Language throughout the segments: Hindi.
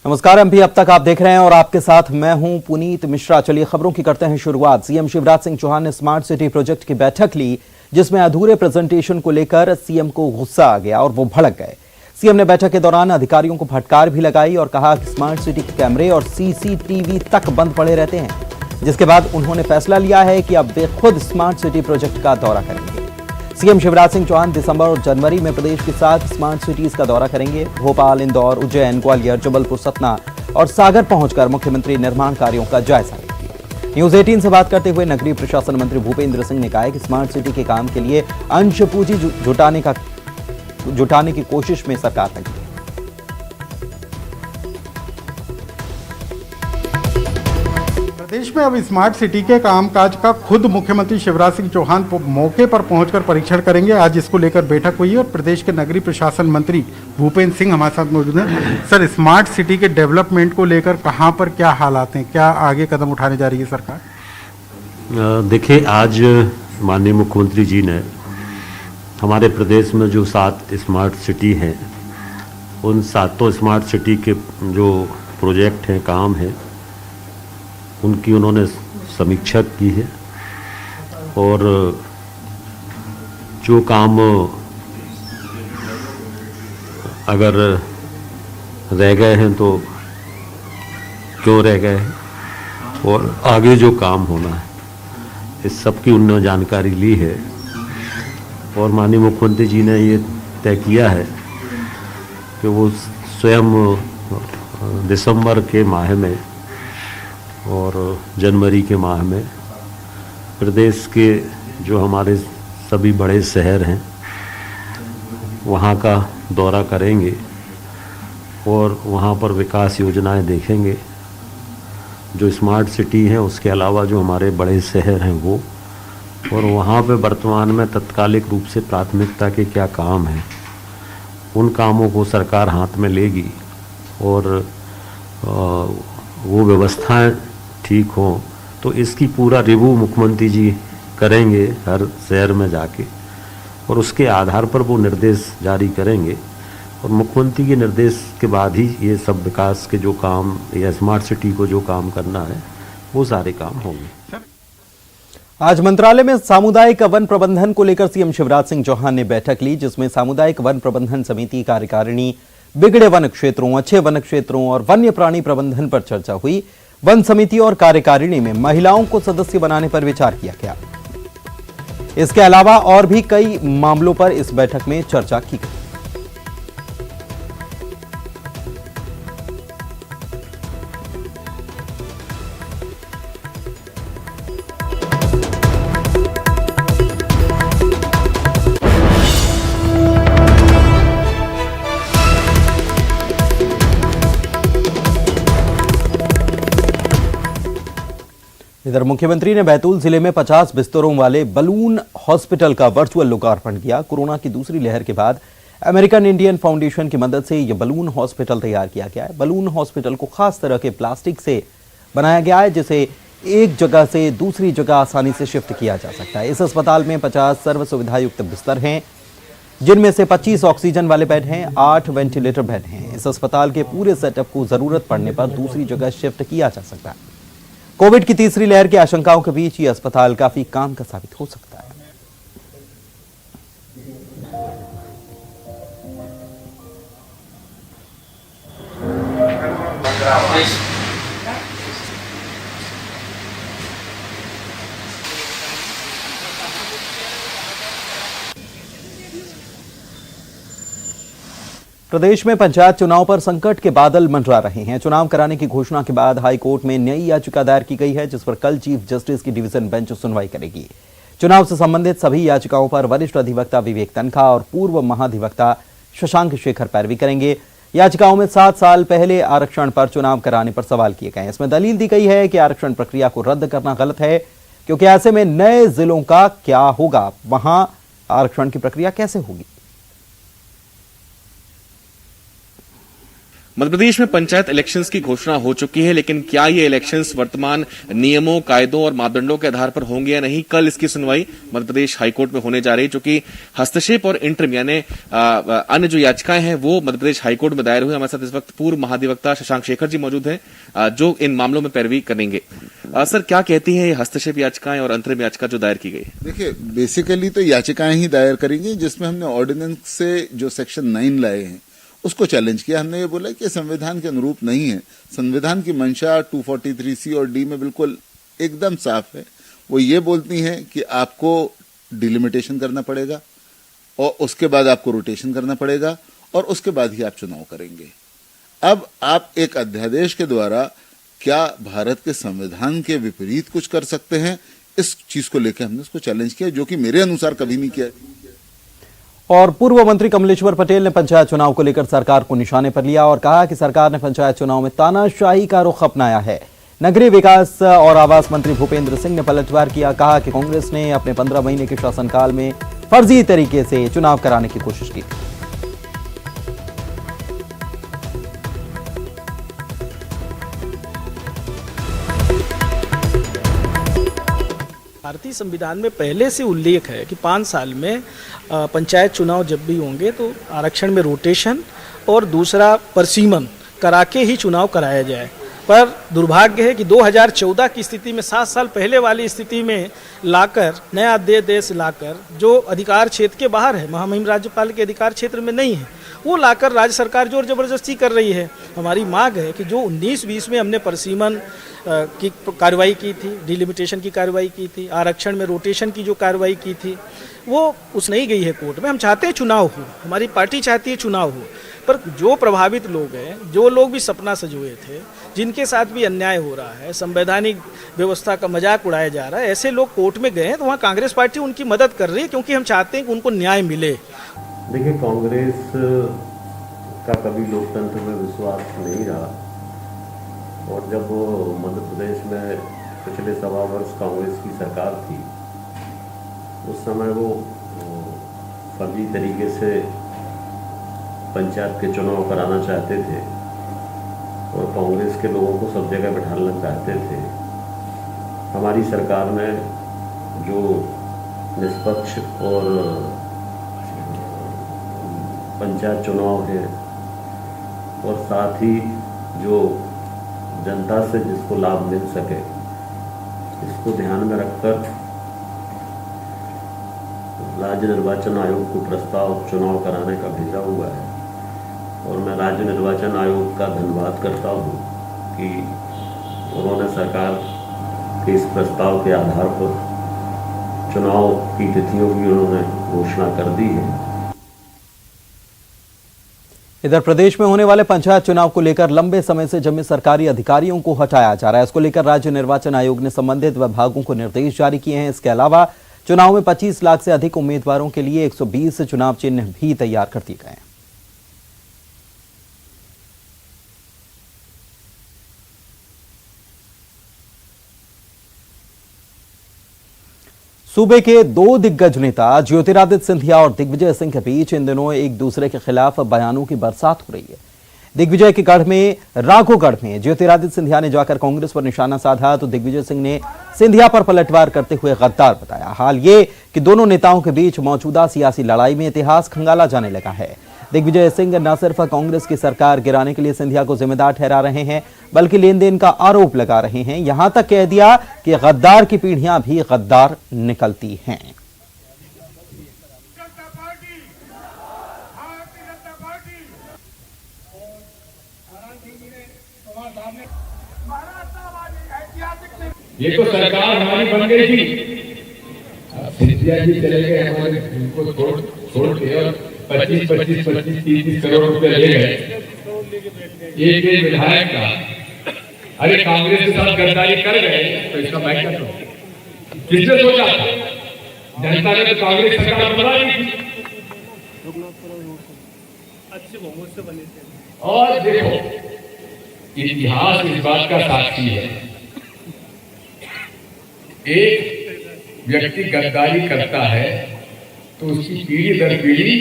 नमस्कार, एमपी अब तक आप देख रहे हैं और आपके साथ मैं हूं पुनीत मिश्रा। चलिए खबरों की करते हैं शुरुआत। सीएम शिवराज सिंह चौहान ने स्मार्ट सिटी प्रोजेक्ट की बैठक ली, जिसमें अधूरे प्रेजेंटेशन को लेकर सीएम को गुस्सा आ गया और वो भड़क गए। सीएम ने बैठक के दौरान अधिकारियों को फटकार भी लगाई और कहा कि स्मार्ट सिटी के कैमरे और सीसीटीवी तक बंद पड़े रहते हैं, जिसके बाद उन्होंने फैसला लिया है कि अब वे खुद स्मार्ट सिटी प्रोजेक्ट का दौरा करेंगे। सीएम शिवराज सिंह चौहान दिसंबर और जनवरी में प्रदेश के 7 स्मार्ट सिटीज का दौरा करेंगे। भोपाल, इंदौर, उज्जैन, ग्वालियर, जबलपुर, सतना और सागर पहुंचकर मुख्यमंत्री निर्माण कार्यों का जायजा लेंगे। न्यूज 18 से बात करते हुए नगरीय प्रशासन मंत्री भूपेंद्र सिंह ने कहा है कि स्मार्ट सिटी के काम के लिए अंश पूंजी जुटाने की कोशिश में सरकार लगी है। प्रदेश में अब स्मार्ट सिटी के कामकाज का खुद मुख्यमंत्री शिवराज सिंह चौहान मौके पर पहुंचकर परीक्षण करेंगे। आज इसको लेकर बैठक हुई और प्रदेश के नगरीय प्रशासन मंत्री भूपेंद्र सिंह हमारे साथ मौजूद हैं। सर, स्मार्ट सिटी के डेवलपमेंट को लेकर कहां पर क्या हालात हैं, क्या आगे कदम उठाने जा रही है सरकार? देखिए, आज माननीय मुख्यमंत्री जी ने हमारे प्रदेश में जो 7 स्मार्ट सिटी हैं, उन 7 स्मार्ट सिटी के जो प्रोजेक्ट हैं, काम हैं, उनकी उन्होंने समीक्षा की है और जो काम अगर रह गए हैं तो क्यों रह गए हैं और आगे जो काम होना है, इस सब की उन्होंने जानकारी ली है। और माननीय मुख्यमंत्री जी ने ये तय किया है कि वो स्वयं दिसंबर के माह में और जनवरी के माह में प्रदेश के जो हमारे सभी बड़े शहर हैं वहाँ का दौरा करेंगे और वहाँ पर विकास योजनाएं देखेंगे। जो स्मार्ट सिटी हैं उसके अलावा जो हमारे बड़े शहर हैं वो, और वहाँ पे वर्तमान में तत्कालिक रूप से प्राथमिकता के क्या काम हैं, उन कामों को सरकार हाथ में लेगी और वो व्यवस्थाएं ठीक हो तो इसकी पूरा रिव्यू मुख्यमंत्री जी करेंगे हर शहर में जाके, और उसके आधार पर वो निर्देश जारी करेंगे। और मुख्यमंत्री के निर्देश के बाद ही ये सब विकास के जो काम या स्मार्ट सिटी को जो काम करना है वो सारे काम होंगे। आज मंत्रालय में सामुदायिक वन प्रबंधन को लेकर सीएम शिवराज सिंह चौहान ने बैठक ली, जिसमें सामुदायिक वन प्रबंधन समिति कार्यकारिणी, बिगड़े वन क्षेत्रों, अच्छे वन क्षेत्रों और वन्य प्राणी प्रबंधन पर चर्चा हुई। वन समिति और कार्यकारिणी में महिलाओं को सदस्य बनाने पर विचार किया गया। इसके अलावा और भी कई मामलों पर इस बैठक में चर्चा की गई। इधर मुख्यमंत्री ने बैतूल जिले में 50 बिस्तरों वाले बलून हॉस्पिटल का वर्चुअल लोकार्पण किया। कोरोना की दूसरी लहर के बाद अमेरिकन इंडियन फाउंडेशन की मदद से यह बलून हॉस्पिटल तैयार किया गया है। बलून हॉस्पिटल को खास तरह के प्लास्टिक से बनाया गया है, जिसे एक जगह से दूसरी जगह आसानी से शिफ्ट किया जा सकता है। इस अस्पताल में 50 सर्व सुविधा युक्त बिस्तर हैं, जिनमें से 25 ऑक्सीजन वाले बेड हैं, 8 वेंटिलेटर बेड हैं। इस अस्पताल के पूरे सेटअप को जरूरत पड़ने पर दूसरी जगह शिफ्ट किया जा सकता है। कोविड की तीसरी लहर की आशंकाओं के बीच ये अस्पताल काफी काम का साबित हो सकता है। प्रदेश में पंचायत चुनाव पर संकट के बादल मंडरा रहे हैं। चुनाव कराने की घोषणा के बाद हाई कोर्ट में नई याचिका दायर की गई है, जिस पर कल चीफ जस्टिस की डिवीजन बेंच सुनवाई करेगी। चुनाव से संबंधित सभी याचिकाओं पर वरिष्ठ अधिवक्ता विवेक तनखा और पूर्व महाधिवक्ता शशांक शेखर पैरवी करेंगे। याचिकाओं में 7 साल पहले आरक्षण पर चुनाव कराने पर सवाल किए गए। इसमें दलील दी गई है कि आरक्षण प्रक्रिया को रद्द करना गलत है, क्योंकि ऐसे में नए जिलों का क्या होगा, वहां आरक्षण की प्रक्रिया कैसे होगी। मध्य प्रदेश में पंचायत इलेक्शंस की घोषणा हो चुकी है, लेकिन क्या ये इलेक्शंस वर्तमान नियमों, कायदों और मापदंडों के आधार पर होंगे या नहीं, कल इसकी सुनवाई मध्य प्रदेश हाईकोर्ट में होने जा रही है। चूंकि हस्तक्षेप और इंटरिम यानी अन्य जो याचिकाएं हैं वो मध्य प्रदेश हाईकोर्ट में दायर हुई। हमारे साथ इस वक्त पूर्व महाधिवक्ता शशांक शेखर जी मौजूद हैं, जो इन मामलों में पैरवी करेंगे। सर, क्या कहती है ये हस्तक्षेप याचिकाएं और अंतरिम याचिका जो दायर की गई है? देखिए, बेसिकली तो याचिकाएं ही दायर करेंगी जिसमें हमने ऑर्डिनेंस से जो सेक्शन 9 लाए हैं उसको चैलेंज किया। हमने ये बोला कि संविधान के अनुरूप नहीं है। संविधान की मंशा 243C और डी में बिल्कुल एकदम साफ है। वो ये बोलती हैं कि आपको डिलिमिटेशन करना पड़ेगा और उसके बाद आपको रोटेशन करना पड़ेगा और उसके बाद ही आप चुनाव करेंगे। अब आप एक अध्यादेश के द्वारा क्या भारत के संविधान के विपरीत कुछ कर सकते हैं, इस चीज को लेकर हमने उसको चैलेंज किया, जो कि मेरे अनुसार कभी नहीं किया। और पूर्व मंत्री कमलेश्वर पटेल ने पंचायत चुनाव को लेकर सरकार को निशाने पर लिया और कहा कि सरकार ने पंचायत चुनाव में तानाशाही का रुख अपनाया है। नगरीय विकास और आवास मंत्री भूपेंद्र सिंह ने पलटवार किया, कहा कि कांग्रेस ने अपने 15 महीने के शासनकाल में फर्जी तरीके से चुनाव कराने की कोशिश की। भारतीय संविधान में पहले से उल्लेख है कि 5 साल में पंचायत चुनाव जब भी होंगे तो आरक्षण में रोटेशन और दूसरा परसीमन करा के ही चुनाव कराया जाए। पर दुर्भाग्य है कि 2014 की स्थिति में 7 साल पहले वाली स्थिति में लाकर नया अध्यादेश लाकर जो अधिकार क्षेत्र के बाहर है, महामहिम राज्यपाल के अधिकार क्षेत्र में नहीं है, वो लाकर राज्य सरकार जोर जबरदस्ती कर रही है। हमारी मांग है कि जो 19-20 में हमने परसीमन की कार्रवाई की थी, डिलिमिटेशन की कार्रवाई की थी, आरक्षण में रोटेशन की जो कार्रवाई की थी, वो उस नहीं गई है कोर्ट में। हम चाहते हैं चुनाव हो, हमारी पार्टी चाहती है चुनाव हो, पर जो प्रभावित लोग हैं, जो लोग भी सपना सजोए थे, जिनके साथ भी अन्याय हो रहा है, संवैधानिक व्यवस्था का मजाक उड़ाया जा रहा है, ऐसे लोग कोर्ट में गए हैं तो वहाँ कांग्रेस पार्टी उनकी मदद कर रही है, क्योंकि हम चाहते हैं कि उनको न्याय मिले। देखिए, कांग्रेस का कभी लोकतंत्र में विश्वास नहीं रहा और जब मध्य प्रदेश में पिछले 1.25 वर्ष कांग्रेस की सरकार थी, उस समय वो फर्जी तरीके से पंचायत के चुनाव कराना चाहते थे और कांग्रेस के लोगों को सब जगह बैठाना चाहते थे। हमारी सरकार ने जो निष्पक्ष और पंचायत चुनाव है और साथ ही जो जनता से जिसको लाभ मिल सके, इसको ध्यान में रखकर राज्य निर्वाचन आयोग को प्रस्ताव चुनाव कराने का भेजा हुआ है और मैं राज्य निर्वाचन आयोग का धन्यवाद करता हूँ कि उन्होंने सरकार के इस प्रस्ताव के आधार पर चुनाव की तिथियों की उन्होंने घोषणा कर दी है। इधर प्रदेश में होने वाले पंचायत चुनाव को लेकर लंबे समय से जमे सरकारी अधिकारियों को हटाया जा रहा है। इसको लेकर राज्य निर्वाचन आयोग ने संबंधित विभागों को निर्देश जारी किए हैं। इसके अलावा चुनाव में 25 लाख से अधिक उम्मीदवारों के लिए 120 चुनाव चिन्ह भी तैयार कर दिए गए हैं। सूबे के 2 दिग्गज नेता ज्योतिरादित्य सिंधिया और दिग्विजय सिंह के बीच इन दिनों एक दूसरे के खिलाफ बयानों की बरसात हो रही है। दिग्विजय के गढ़ में राघोगढ़ में ज्योतिरादित्य सिंधिया ने जाकर कांग्रेस पर निशाना साधा तो दिग्विजय सिंह ने सिंधिया पर पलटवार करते हुए गद्दार बताया। हाल ये कि दोनों नेताओं के बीच मौजूदा सियासी लड़ाई में इतिहास खंगाला जाने लगा है। दिग्विजय सिंह न सिर्फ कांग्रेस की सरकार गिराने के लिए सिंधिया को जिम्मेदार ठहरा रहे हैं, बल्कि लेन देन का आरोप लगा रहे हैं। यहां तक कह दिया कि गद्दार की पीढ़ियां भी गद्दार निकलती हैं। ये तो सरकार हमारी बन गई थी, सिंधिया जी चले गए, हमारे उनको छोड़ के और 25-30 करोड़ रुपए ले गए एक विधायक का। अरे कांग्रेस के साथ गद्दारी कर गए तो इसका मैं क्या करूं? किसने सोचा था? जनता ने तो कांग्रेस सरकार बनाई थी। और देखो, इतिहास इस बात का साक्षी है, एक व्यक्ति गद्दारी करता है तो उसकी पीढ़ी दर पीढ़ी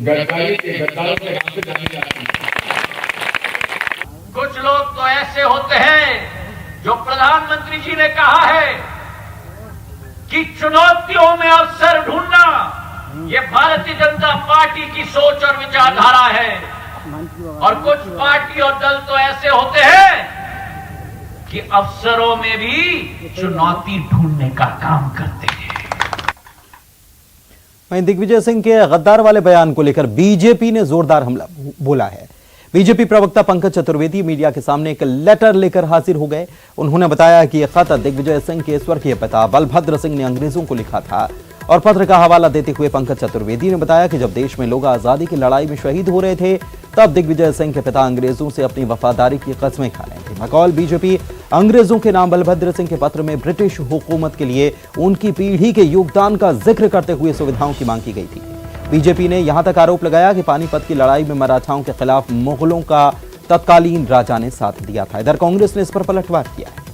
गद्दारी के गद्दारों के नाम से जानी जाती है। ऐसे होते हैं जो प्रधानमंत्री जी ने कहा है कि चुनौतियों में अवसर ढूंढना, ये भारतीय जनता पार्टी की सोच और विचारधारा है। और कुछ पार्टी और दल तो ऐसे होते हैं कि अवसरों में भी चुनौती ढूंढने का काम करते हैं। वहीं दिग्विजय सिंह के गद्दार वाले बयान को लेकर बीजेपी ने जोरदार हमला बोला है। बीजेपी प्रवक्ता पंकज चतुर्वेदी मीडिया के सामने एक लेटर लेकर हाजिर हो गए। उन्होंने बताया कि यह खत दिग्विजय सिंह के स्वर्गीय पिता बलभद्र सिंह ने अंग्रेजों को लिखा था। और पत्र का हवाला देते हुए पंकज चतुर्वेदी ने बताया कि जब देश में लोग आजादी की लड़ाई में शहीद हो रहे थे, तब दिग्विजय सिंह के पिता अंग्रेजों से अपनी वफादारी की कस्में खा रहे थे। बकौल बीजेपी अंग्रेजों के नाम बलभद्र सिंह के पत्र में ब्रिटिश हुकूमत के लिए उनकी पीढ़ी के योगदान का जिक्र करते हुए सुविधाओं की मांग की गई थी। बीजेपी ने यहां तक आरोप लगाया कि पानीपत की लड़ाई में मराठाओं के खिलाफ मुगलों का तत्कालीन राजा ने साथ दिया था। इधर कांग्रेस ने इस पर पलटवार किया है।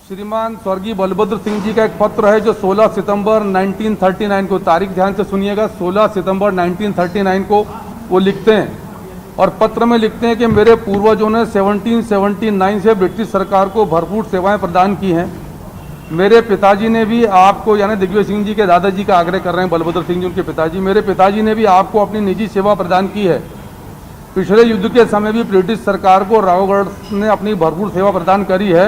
श्रीमान स्वर्गीय बलभद्र सिंह जी का एक पत्र है जो 16 सितंबर 1939 को, तारीख ध्यान से सुनिएगा, 16 सितंबर 1939 को वो लिखते हैं और पत्र में लिखते हैं कि मेरे पूर्वजों ने 1779 से ब्रिटिश सरकार को भरपूर सेवाएं प्रदान की हैं। मेरे पिताजी ने भी आपको, यानी दिग्विजय सिंह जी के दादाजी का आग्रह कर रहे हैं बलभद्र सिंह जी उनके पिताजी, मेरे पिताजी ने भी आपको अपनी निजी सेवा प्रदान की है। पिछले युद्ध के समय भी ब्रिटिश सरकार को रावगढ़ ने अपनी भरपूर सेवा प्रदान करी है।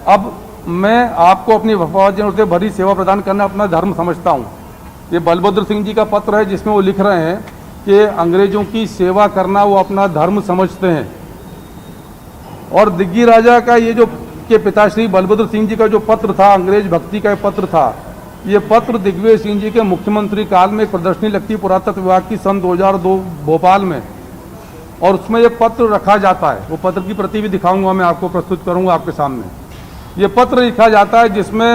अब मैं आपको अपनी वफादारी से भरी सेवा प्रदान करना अपना धर्म समझता हूँ। ये बलभद्र सिंह जी का पत्र है जिसमें वो लिख रहे हैं कि अंग्रेजों की सेवा करना वो अपना धर्म समझते हैं। और दिग्गी राजा का ये जो के पिताश्री बलभद्र सिंह जी का जो पत्र था, अंग्रेज भक्ति का पत्र था, ये पत्र दिग्विजय सिंह जी के मुख्यमंत्री काल में एक प्रदर्शनी लगती पुरातत्व विभाग की सन 2002 भोपाल में, और उसमें ये पत्र रखा जाता है। वो पत्र की प्रति भी दिखाऊंगा, मैं आपको प्रस्तुत करूंगा आपके सामने। ये पत्र लिखा जाता है जिसमें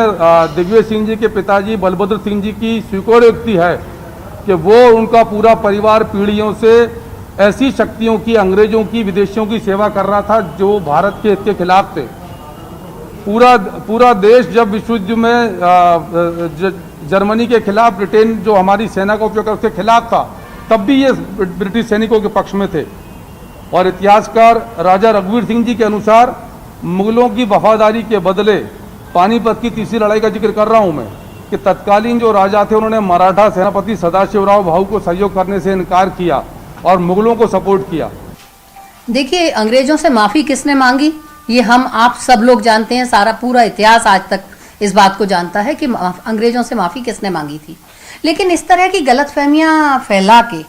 दिग्विजय सिंह जी के पिताजी बलभद्र सिंह जी की स्वीकारोक्ति है कि वो उनका पूरा परिवार पीढ़ियों से ऐसी शक्तियों की, अंग्रेजों की, विदेशियों की सेवा कर रहा था जो भारत के हित के खिलाफ थे। पूरा देश जब विश्व युद्ध में जर्मनी के खिलाफ, ब्रिटेन जो हमारी सेना का उपयोग कर उसके खिलाफ था, तब भी ये ब्रिटिश सैनिकों के पक्ष में थे। और इतिहासकार राजा रघुवीर सिंह जी के अनुसार मुगलों की वफादारी के बदले, पानीपत की तीसरी लड़ाई का जिक्र कर रहा हूं मैं, कि तत्कालीन जो राजा थे उन्होंने मराठा सेनापति सदाशिवराव भाऊ को सहयोग करने से इनकार किया और मुगलों को सपोर्ट किया। देखिए, अंग्रेजों से माफी किसने मांगी ये हम आप सब लोग जानते हैं। सारा पूरा इतिहास आज तक इस बात को जानता है कि अंग्रेजों से माफी किसने मांगी थी। लेकिन इस तरह की गलतफहमियां फैला के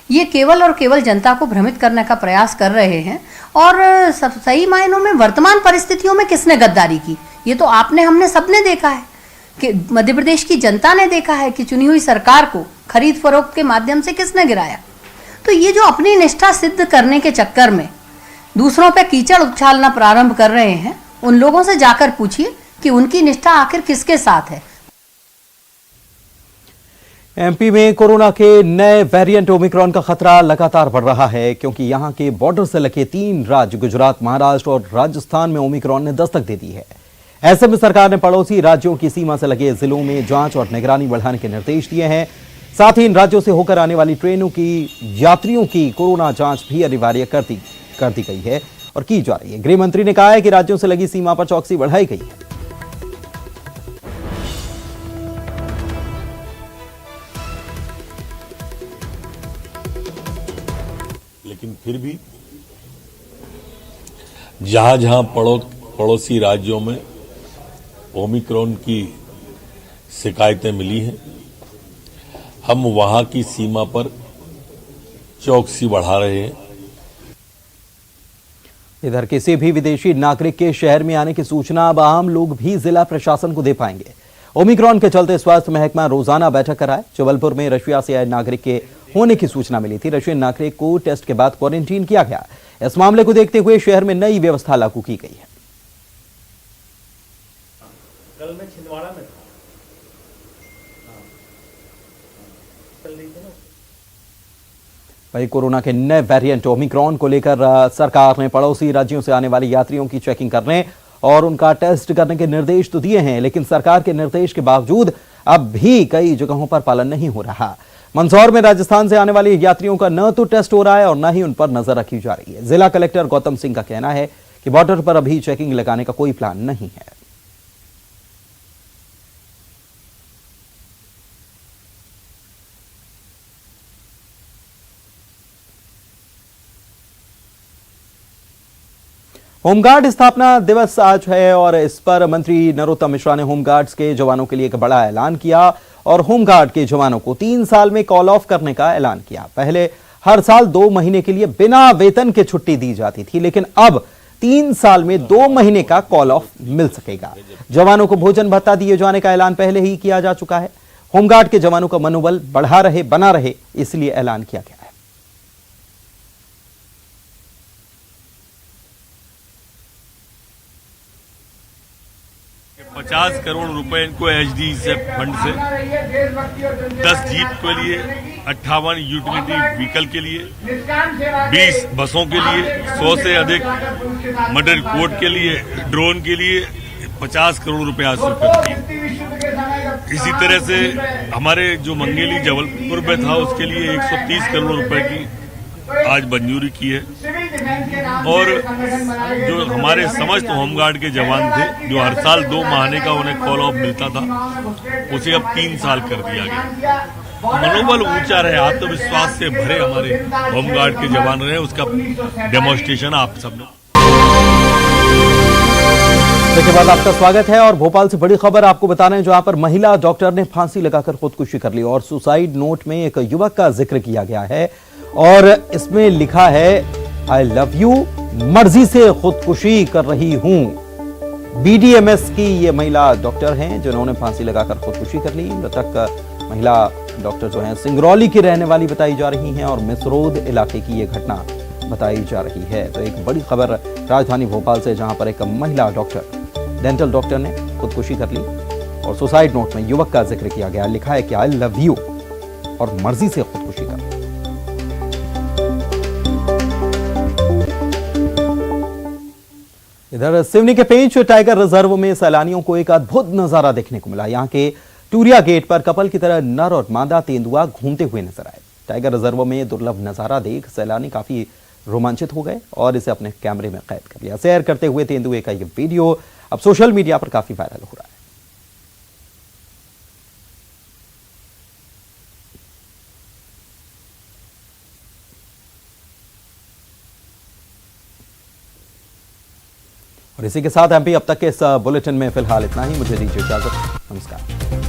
ये केवल और केवल जनता को भ्रमित करने का प्रयास कर रहे हैं। और सही मायनों में वर्तमान परिस्थितियों में किसने गद्दारी की, ये तो आपने, हमने, सबने देखा है कि मध्य प्रदेश की जनता ने देखा है कि चुनी हुई सरकार को खरीद फरोख्त के माध्यम से किसने गिराया। तो ये जो अपनी निष्ठा सिद्ध करने के चक्कर में दूसरों पे कीचड़ उछालना प्रारंभ कर रहे हैं, उन लोगों से जाकर पूछिए कि उनकी निष्ठा आखिर किसके साथ है। एमपी में कोरोना के नए वेरिएंट ओमिक्रॉन का खतरा लगातार बढ़ रहा है, क्योंकि यहां के बॉर्डर से लगे 3 राज्य गुजरात, महाराष्ट्र और राजस्थान में ओमिक्रॉन ने दस्तक दे दी है। ऐसे में सरकार ने पड़ोसी राज्यों की सीमा से लगे जिलों में जांच और निगरानी बढ़ाने के निर्देश दिए हैं। साथ ही इन राज्यों से होकर आने वाली ट्रेनों की यात्रियों की कोरोना जांच भी अनिवार्य कर दी गई है और की जा रही है। गृह मंत्री ने कहा है कि राज्यों से लगी सीमा पर चौकसी बढ़ाई गई है। लेकिन फिर भी जहां जहां पड़ोसी राज्यों में ओमिक्रॉन की शिकायतें मिली हैं, हम वहां की सीमा पर चौकसी बढ़ा रहे हैं। इधर किसी भी विदेशी नागरिक के शहर में आने की सूचना अब आम लोग भी जिला प्रशासन को दे पाएंगे। ओमिक्रॉन के चलते स्वास्थ्य महकमा रोजाना बैठक कराए। जबलपुर में रशिया से आए नागरिक के होने की सूचना मिली थी। रशियन नागरिक को टेस्ट के बाद क्वारंटीन किया गया। इस मामले को देखते हुए शहर में नई व्यवस्था लागू की गई है। कल मैं छिंदवाड़ा में था। वही कोरोना के नए वेरिएंट ओमिक्रॉन को लेकर सरकार ने पड़ोसी राज्यों से आने वाले यात्रियों की चेकिंग करने और उनका टेस्ट करने के निर्देश तो दिए हैं, लेकिन सरकार के निर्देश के बावजूद अब भी कई जगहों पर पालन नहीं हो रहा। मंदसौर में राजस्थान से आने वाले यात्रियों का न तो टेस्ट हो रहा है और न ही उन पर नजर रखी जा रही है। जिला कलेक्टर गौतम सिंह का कहना है कि बॉर्डर पर अभी चेकिंग लगाने का कोई प्लान नहीं है। होमगार्ड स्थापना दिवस आज है और इस पर मंत्री नरोत्तम मिश्रा ने होमगार्ड्स के जवानों के लिए एक बड़ा ऐलान किया और होमगार्ड के जवानों को 3 साल में कॉल ऑफ करने का ऐलान किया। पहले हर साल 2 महीने के लिए बिना वेतन के छुट्टी दी जाती थी, लेकिन अब 3 साल में 2 महीने का कॉल ऑफ मिल सकेगा। जवानों को भोजन भत्ता दिए जाने का ऐलान पहले ही किया जा चुका है। होमगार्ड के जवानों का मनोबल बना रहे इसलिए ऐलान किया गया है। 50 करोड़ रुपए इनको एचडी से फंड से 10 जीप के लिए, 58 यूटिलिटी व्हीकल के लिए, 20 बसों के लिए, 100 से अधिक मर्डर कोर्ट के लिए, ड्रोन के लिए 50 करोड़ रुपए आज स्वीकृत किए। इसी तरह से हमारे जो मंगेली जबलपुर में था उसके लिए 130 करोड़ रुपए की आज मंजूरी की है। और जो हमारे समस्त होमगार्ड के जवान थे जो हर साल 2 महीने का उन्हें कॉल ऑफ मिलता था, उसे अब 3 साल कर दिया गया। मनोबल ऊंचा रहे, आत्मविश्वास से भरे हमारे होमगार्ड के जवान रहे, उसका डेमोन्स्ट्रेशन आप सबने। इसके बाद आपका स्वागत है और भोपाल से बड़ी खबर आपको बता रहे हैं, जहां पर महिला डॉक्टर ने फांसी लगाकर खुदकुशी कर ली और सुसाइड नोट में एक युवक का जिक्र किया गया है और इसमें लिखा है आई लव यू, मर्जी से खुदकुशी कर रही हूं। बीडीएमएस की ये महिला डॉक्टर हैं जिन्होंने फांसी लगाकर खुदकुशी कर ली। मृतक महिला डॉक्टर जो हैं सिंगरौली की रहने वाली बताई जा रही हैं और मिसरोद इलाके की ये घटना बताई जा रही है। तो एक बड़ी खबर राजधानी भोपाल से, जहां पर एक महिला डॉक्टर, डेंटल डॉक्टर ने खुदकुशी कर ली और सुसाइड नोट में युवक का जिक्र किया गया। लिखा है कि आई लव यू और मर्जी से खुदकुशी कर। इधर सिवनी के पेंच टाइगर रिजर्व में सैलानियों को एक अद्भुत नजारा देखने को मिला। यहां के टूरिया गेट पर कपल की तरह नर और मादा तेंदुआ घूमते हुए नजर आए। टाइगर रिजर्व में दुर्लभ नजारा देख सैलानी काफी रोमांचित हो गए और इसे अपने कैमरे में कैद कर लिया। सैर करते हुए तेंदुए का यह वीडियो अब सोशल मीडिया पर काफी वायरल हो रहा है। और इसी के साथ एमपी अब तक के इस बुलेटिन में फिलहाल इतना ही। मुझे दीजिए इजाजत। नमस्कार।